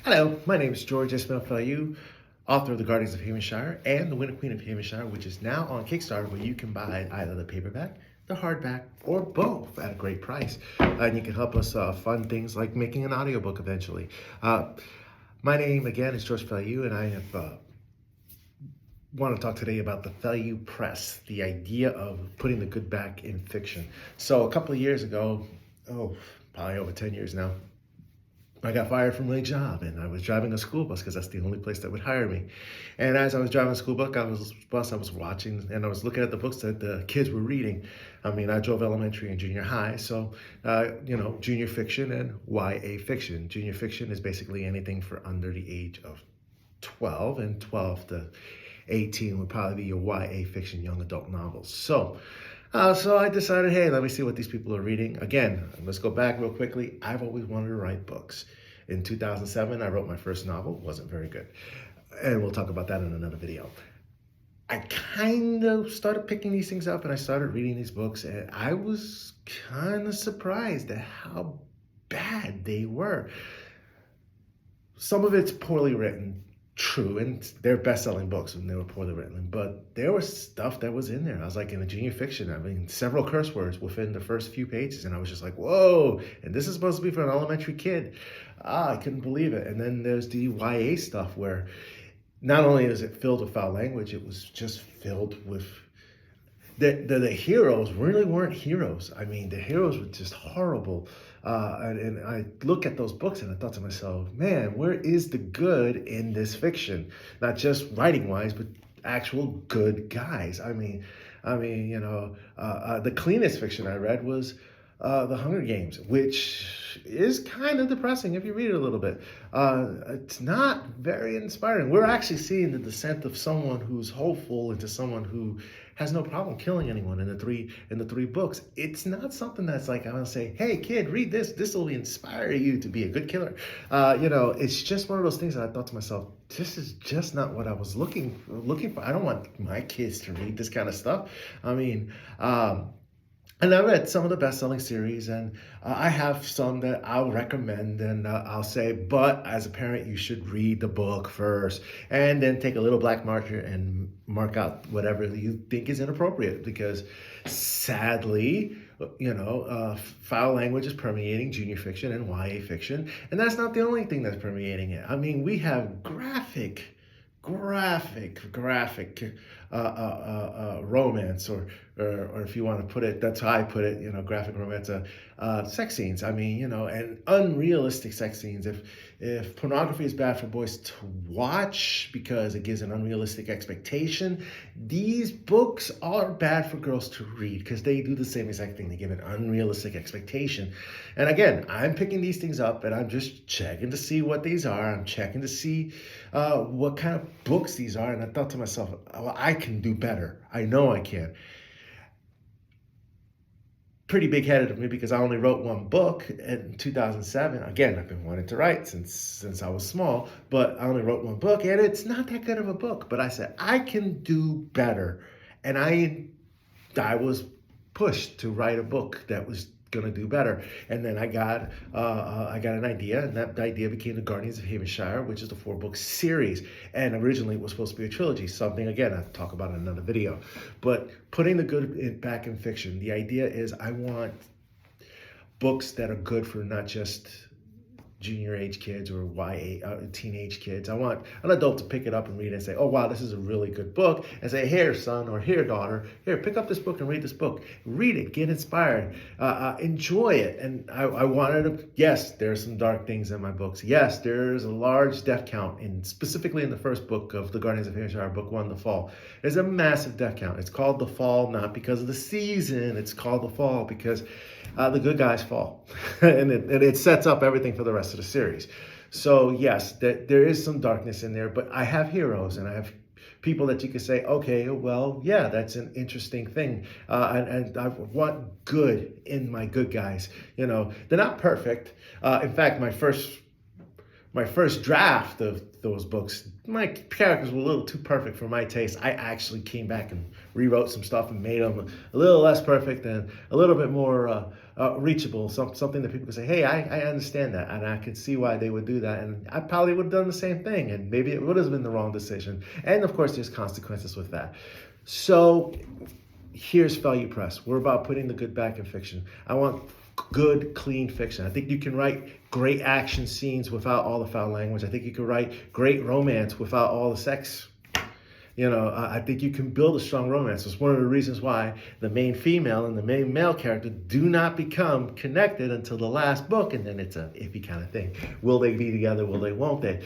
Hello, my name is George Ismail Fayu, author of The Guardians of Havenshire and The Winter Queen of Havenshire, which is now on Kickstarter, where you can buy either the paperback, the hardback, or both at a great price. And you can help us fund things like making an audiobook eventually. My name, again, is George Fayu, and I have want to talk today about the Fayu Press, the idea of putting the good back in fiction. So a couple of years ago, probably over 10 years now, I got fired from my job, and I was driving a school bus because that's the only place that would hire me. And as I was driving a school bus, I was watching and I was looking at the books that the kids were reading. I mean, I drove elementary and junior high, so junior fiction and YA fiction. Junior fiction is basically anything for under the age of 12, and 12 to 18 would probably be your YA fiction, young adult novels. So I decided, hey, let me see what these people are reading. Again, let's go back real quickly. I've always wanted to write books. In 2007, I wrote my first novel. Wasn't very good. And we'll talk about that in another video. I kind of started picking these things up, and I started reading these books, and I was kind of surprised at how bad they were. Some of it's poorly written. True, and they're best-selling books and they were poorly written, but there was stuff that was in there. I was like, in the junior fiction, I mean, several curse words within the first few pages, and I was just like, whoa, and this is supposed to be for an elementary kid. I couldn't believe it. And then there's the YA stuff where not only is it filled with foul language, it was just filled with the heroes really weren't heroes. I mean, the heroes were just horrible. And I look at those books and I thought to myself, man, where is the good in this fiction? Not just writing wise, but actual good guys. The cleanest fiction I read was The Hunger Games, which is kind of depressing if you read it a little bit. It's not very inspiring. We're actually seeing the descent of someone who's hopeful into someone who has no problem killing anyone in the three books. It's not something that's like, I'm gonna say, hey kid, read this. This will inspire you to be a good killer. It's just one of those things that I thought to myself, this is just not what I was looking for. I don't want my kids to read this kind of stuff. And I read some of the best-selling series, and I have some that I'll recommend, and I'll say, but as a parent, you should read the book first, and then take a little black marker and mark out whatever you think is inappropriate, because sadly, foul language is permeating junior fiction and YA fiction, and that's not the only thing that's permeating it. I mean, we have graphic romance, or if you want to put it, that's how I put it, graphic romance, sex scenes. I mean, and unrealistic sex scenes. If pornography is bad for boys to watch because it gives an unrealistic expectation, these books are bad for girls to read because they do the same exact thing. They give an unrealistic expectation. And again, I'm picking these things up and I'm just checking to see what these are. I'm checking to see what kind of books these are. And I thought to myself, well, I can do better. I know I can. Pretty big-headed of me because I only wrote one book in 2007. Again, I've been wanting to write since I was small, but I only wrote one book, and it's not that good of a book. But I said, I can do better. And I was pushed to write a book that was gonna do better. And then I got an idea, and that idea became The Guardians of Havenshire, which is the 4-book series. And originally it was supposed to be a trilogy, something again I'll talk about in another video. But putting the good back in fiction, the idea is I want books that are good for not just junior age kids or YA teenage kids. I want an adult to pick it up and read it and say, oh wow, this is a really good book, and say, here son, or here daughter, here, pick up this book and read this book. Read it, get inspired, enjoy it. And I wanted to, yes, there's some dark things in my books. Yes, there's a large death count, specifically in the first book of The Guardians of Havenshire, book 1, The Fall. There's a massive death count. It's called The Fall not because of the season, it's called The Fall because the good guys fall. and it sets up everything for the rest of the series. So yes, there is some darkness in there, but I have heroes and I have people that you can say, okay, well, yeah, that's an interesting thing. And I want good in my good guys. They're not perfect. In fact, my first draft of those books, my characters were a little too perfect for my taste. I actually came back and rewrote some stuff and made them a little less perfect and a little bit more reachable, something that people can say, hey, I understand that, and I can see why they would do that, and I probably would have done the same thing, and maybe it would have been the wrong decision. And of course, there's consequences with that. So here's Value Press. We're about putting the good back in fiction. I want good, clean fiction. I think you can write great action scenes without all the foul language. I think you can write great romance without all the sex. I think you can build a strong romance. It's one of the reasons why the main female and the main male character do not become connected until the last book, and then it's a iffy kind of thing. Will they be together? Will they? Won't they?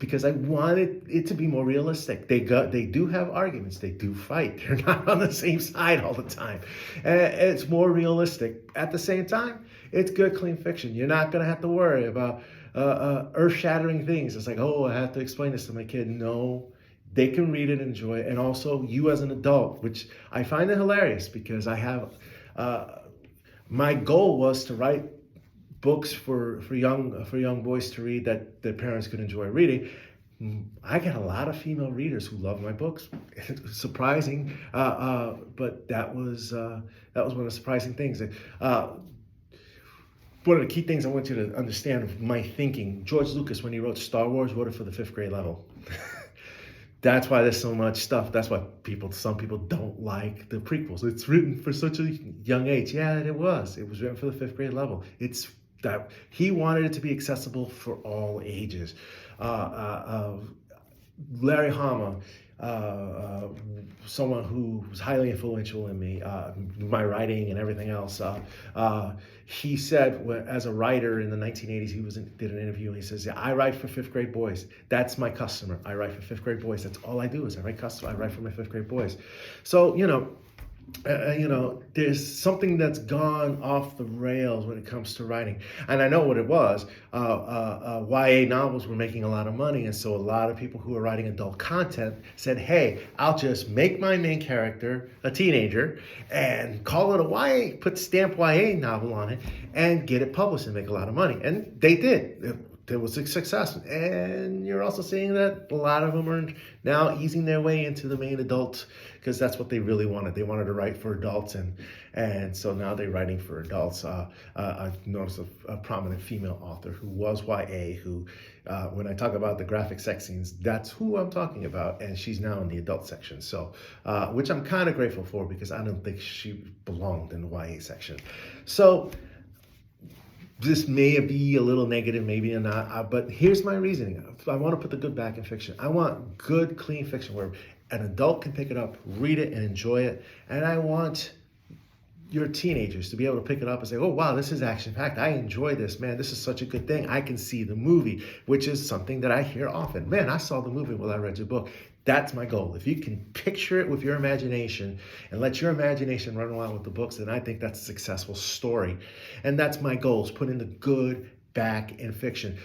Because I wanted it to be more realistic. They do have arguments. They do fight. They're not on the same side all the time. And it's more realistic. At the same time, it's good, clean fiction. You're not going to have to worry about earth-shattering things. It's like, oh, I have to explain this to my kid. No. They can read it and enjoy it. And also you as an adult, which I find it hilarious because I have, my goal was to write books for young boys to read that their parents could enjoy reading. I get a lot of female readers who love my books. It's surprising, but that was one of the surprising things. One of the key things I want you to understand of my thinking, George Lucas, when he wrote Star Wars, wrote it for the 5th grade level. That's why there's so much stuff. That's why some people don't like the prequels. It's written for such a young age. Yeah, it was. It was written for the 5th grade level. It's that he wanted it to be accessible for all ages. Larry Hama, someone who was highly influential in me, my writing and everything else. He said, as a writer in the 1980s, did an interview, and he says, yeah, I write for 5th grade boys. That's my customer. I write for 5th grade boys. That's all I do is I write for my 5th grade boys. So, there's something that's gone off the rails when it comes to writing. And I know what it was. YA novels were making a lot of money. And so a lot of people who are writing adult content said, hey, I'll just make my main character a teenager and call it a YA, stamp YA novel on it and get it published and make a lot of money. And they did. It was a success. And you're also seeing that a lot of them are now easing their way into the main adult because that's what they really wanted. They wanted to write for adults, and so now they're writing for adults. I've noticed a prominent female author who was YA, who, when I talk about the graphic sex scenes, that's who I'm talking about, and she's now in the adult section. So, which I'm kind of grateful for because I don't think she belonged in the YA section. So, this may be a little negative, maybe not, but here's my reasoning. I want to put the good back in fiction. I want good, clean fiction where an adult can pick it up, read it, and enjoy it. And I want your teenagers to be able to pick it up and say, oh, wow, this is action-packed. I enjoy this, man. This is such a good thing. I can see the movie, which is something that I hear often. Man, I saw the movie while I read your book. That's my goal. If you can picture it with your imagination and let your imagination run along with the books, then I think that's a successful story. And that's my goal, is putting the good back in fiction.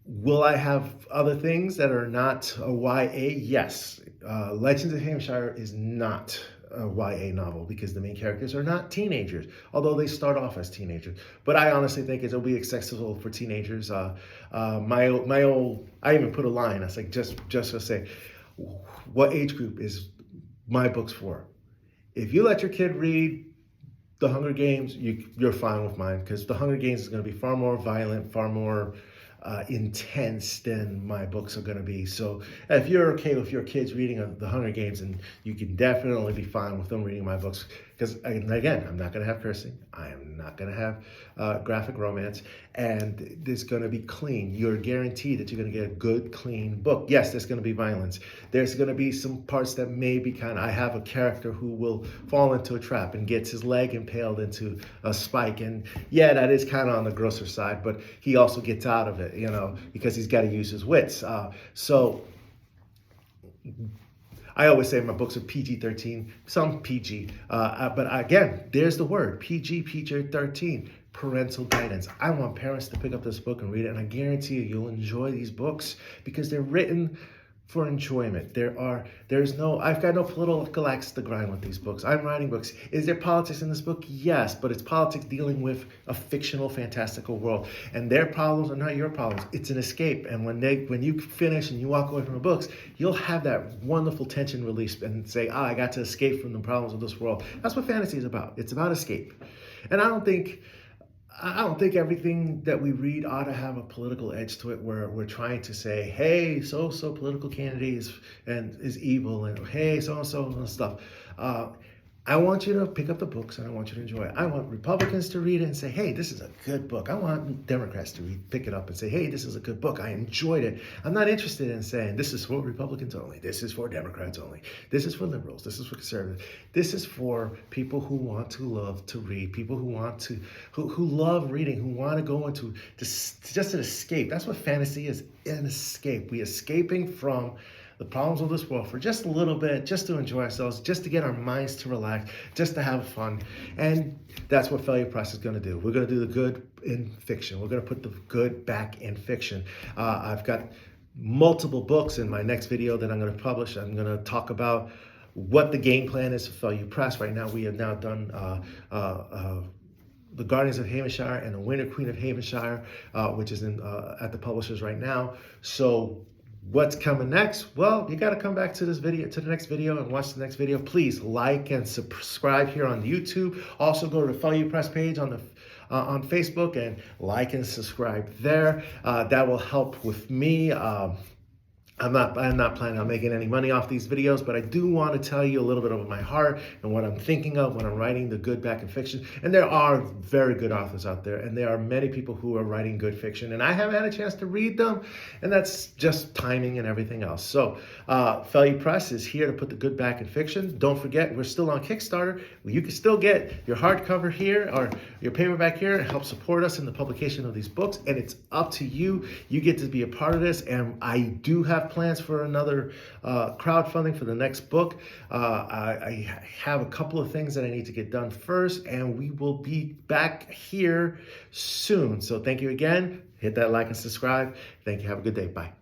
Will I have other things that are not a YA? Yes. Legends of Havenshire is not a YA novel because the main characters are not teenagers, although they start off as teenagers. But I honestly think it'll be accessible for teenagers. I even put a line. I was like, just to say, what age group is my books for? If you let your kid read The Hunger Games, you're fine with mine, because The Hunger Games is going to be far more violent, far more intense than my books are going to be. So if you're okay with your kids reading The Hunger Games, and you can definitely be fine with them reading my books, because again, I'm not going to have cursing, I am not going to have graphic romance, and it's going to be clean. You're guaranteed that you're going to get a good, clean book. Yes, there's going to be violence. There's going to be some parts that may be I have a character who will fall into a trap and gets his leg impaled into a spike, and yeah, that is kind of on the grosser side, but he also gets out of it, because he's got to use his wits. So I always say my books are PG-13, some PG, but again, there's the word, PG-13, parental guidance. I want parents to pick up this book and read it, and I guarantee you'll enjoy these books because they're written for enjoyment. I've got no political axe to grind with these books. I'm writing books. Is there politics in this book? Yes, but it's politics dealing with a fictional, fantastical world. And their problems are not your problems. It's an escape. And when you finish and you walk away from the books, you'll have that wonderful tension release and say, I got to escape from the problems of this world. That's what fantasy is about. It's about escape. And I don't think everything that we read ought to have a political edge to it where we're trying to say, hey, so-so political candidate is evil, and hey, so-and-so and stuff. I want you to pick up the books and I want you to enjoy it. I want Republicans to read it and say, hey, this is a good book. I want Democrats to pick it up and say, hey, this is a good book. I enjoyed it. I'm not interested in saying this is for Republicans only. This is for Democrats only. This is for liberals. This is for conservatives. This is for people who want to love to read, people who love reading, who want to go into just an escape. That's what fantasy is, an escape. We're escaping from the problems of this world for just a little bit, just to enjoy ourselves, just to get our minds to relax, just to have fun. And that's what Failure Press is going to do. We're going to do the good in fiction. We're going to put the good back in fiction. I've got multiple books in my next video that I'm going to publish. I'm going to talk about what the game plan is for Failure Press. Right now, we have now done The Guardians of Havenshire and The Winter Queen of Havenshire, which is at the publishers right now. So what's coming next? Well, you got to come back to this video, to the next video, and watch the next video. Please like and subscribe here on YouTube. Also go to the Failure Press page on Facebook and like and subscribe there. That will help with me. I'm not planning on making any money off these videos, but I do want to tell you a little bit of my heart and what I'm thinking of when I'm writing the good back in fiction. And there are very good authors out there, and there are many people who are writing good fiction, and I haven't had a chance to read them, and that's just timing and everything else. So Failure Press is here to put the good back in fiction. Don't forget, we're still on Kickstarter. You can still get your hardcover here or your paperback here and help support us in the publication of these books, and it's up to you. You get to be a part of this, and I do have plans for another crowdfunding for the next book. I have a couple of things that I need to get done first, and we will be back here soon. So thank you again. Hit that like and subscribe. Thank you. Have a good day. Bye.